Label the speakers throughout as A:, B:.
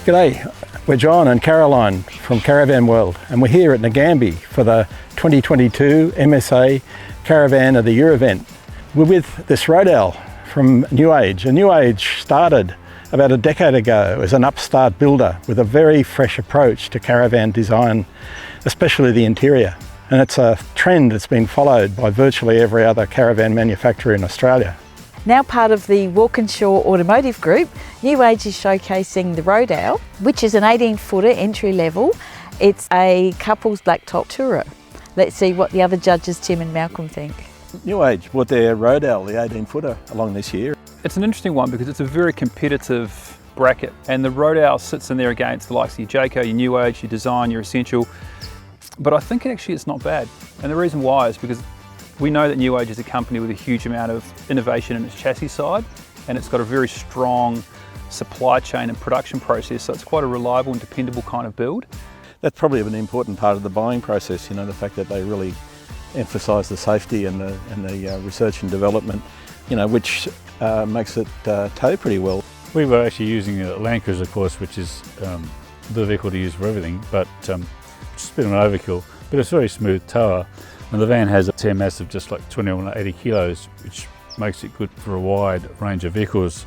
A: G'day, we're John and Caroline from Caravan World, and we're here at Nagambie for the 2022 MSA Caravan of the Year event. We're with this Rodale from New Age. And New Age started about a decade ago as an upstart builder with a very fresh approach to caravan design, especially the interior. And it's a trend that's been followed by virtually every other caravan manufacturer in Australia.
B: Now part of the Walkinshaw Automotive Group, New Age is showcasing the Rodale, which is an 18-footer entry level. It's a couple's blacktop tourer. Let's see what the other judges, Tim and Malcolm, think.
A: New Age brought their Rodale, the 18-footer, along this year.
C: It's an interesting one because it's a very competitive bracket, and the Rodale sits in there against the likes of your Jayco, your New Age, your Design, your Essential. But I think actually it's not bad. And the reason why is because we know that New Age is a company with a huge amount of innovation in its chassis side, and it's got a very strong supply chain and production process, so it's quite a reliable and dependable kind of build.
A: That's probably an important part of the buying process, you know, the fact that they really emphasise the safety and the research and development, you know, which makes it tow pretty well.
D: We were actually using a Land Cruiser, of course, which is the vehicle to use for everything, but it's a bit of an overkill, but it's a very smooth tower. And the van has a TM mass of just like 80 kilos, which makes it good for a wide range of vehicles.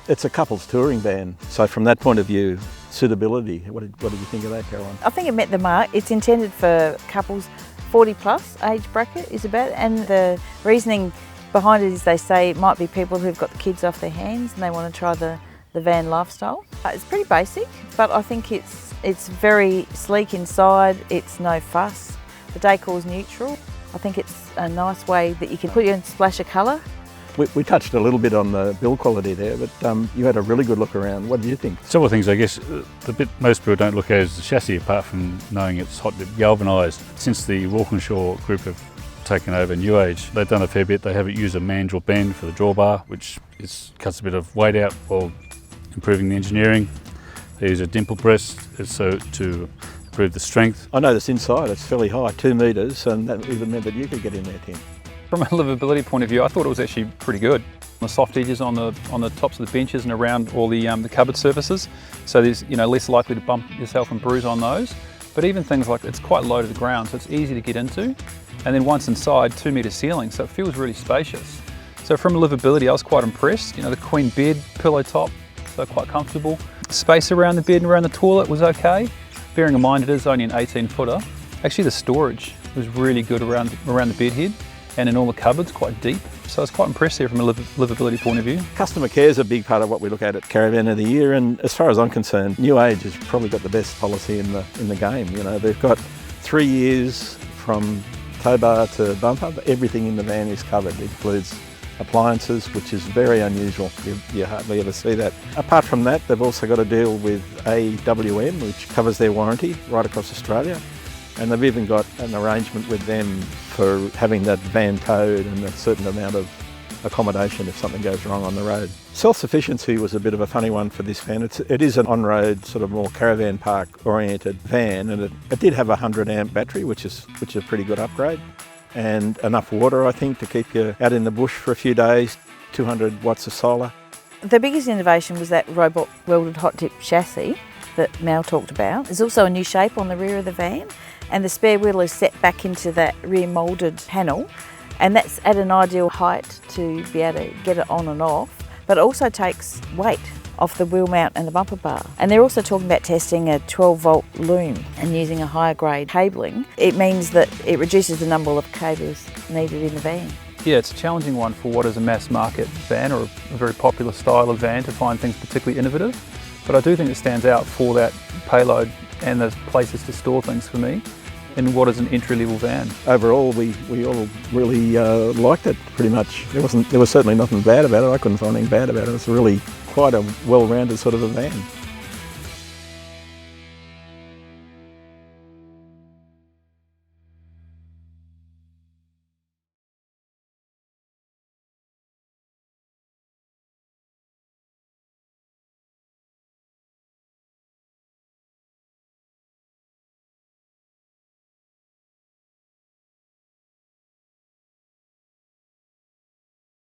A: It's a couples touring van, so from that point of view, suitability, what did you think of that, Caroline?
B: I think it met the mark. It's intended for couples 40 plus age bracket is about, and the reasoning behind it is they say it might be people who've got the kids off their hands and they want to try the van lifestyle. It's pretty basic, but I think it's very sleek inside. It's no fuss. The decor is neutral. I think it's a nice way that you can put your splash of colour.
A: We touched a little bit on the build quality there, but you had a really good look around. What do you think?
D: Several things, I guess. The bit most people don't look at is the chassis, apart from knowing it's hot dip galvanised. Since the Walkinshaw group have taken over New Age, they've done a fair bit. They haven't used a mandrel bend for the drawbar, which cuts a bit of weight out while improving the engineering. They use a dimple breast so to improve the strength.
A: I know this inside, it's fairly high, 2 metres, and that even meant that you could get in there, Tim.
C: From a livability point of view, I thought it was actually pretty good. The soft edges on the tops of the benches and around all the cupboard surfaces, so there's less likely to bump yourself and bruise on those. But even things like it's quite low to the ground, so it's easy to get into. And then once inside, 2 metre ceiling, so it feels really spacious. So from a livability, I was quite impressed. The queen bed, pillow top, so quite comfortable. Space around the bed and around the toilet was okay. Bearing in mind it is only an 18-footer. Actually the storage was really good around the bed head and in all the cupboards, quite deep. So I was quite impressed there from a livability point of view.
A: Customer care is a big part of what we look at Caravan of the Year, and as far as I'm concerned, New Age has probably got the best policy in the game. They've got 3 years from tow bar to bumper. Everything in the van is covered. It includes appliances, which is very unusual. You hardly ever see that. Apart from that, they've also got to deal with AWM, which covers their warranty right across Australia. And they've even got an arrangement with them for having that van towed and a certain amount of accommodation if something goes wrong on the road. Self-Sufficiency was a bit of a funny one for this van. It is an on-road, sort of more caravan park oriented van, and it did have a 100 amp battery, which is a pretty good upgrade. And enough water, I think, to keep you out in the bush for a few days, 200 watts of solar.
B: The biggest innovation was that robot welded hot dip chassis that Mal talked about. There's also a new shape on the rear of the van, and the spare wheel is set back into that rear moulded panel, and that's at an ideal height to be able to get it on and off, but it also takes weight off the wheel mount and the bumper bar. And they're also talking about testing a 12-volt loom and using a higher grade cabling. It means that it reduces the number of cables needed in the van.
C: Yeah, it's a challenging one for what is a mass market van or a very popular style of van to find things particularly innovative. But I do think it stands out for that payload and the places to store things for me in what is an entry-level van.
A: Overall, we all really liked it pretty much. There was certainly nothing bad about it. I couldn't find anything bad about it. It's really quite a well-rounded sort of a van.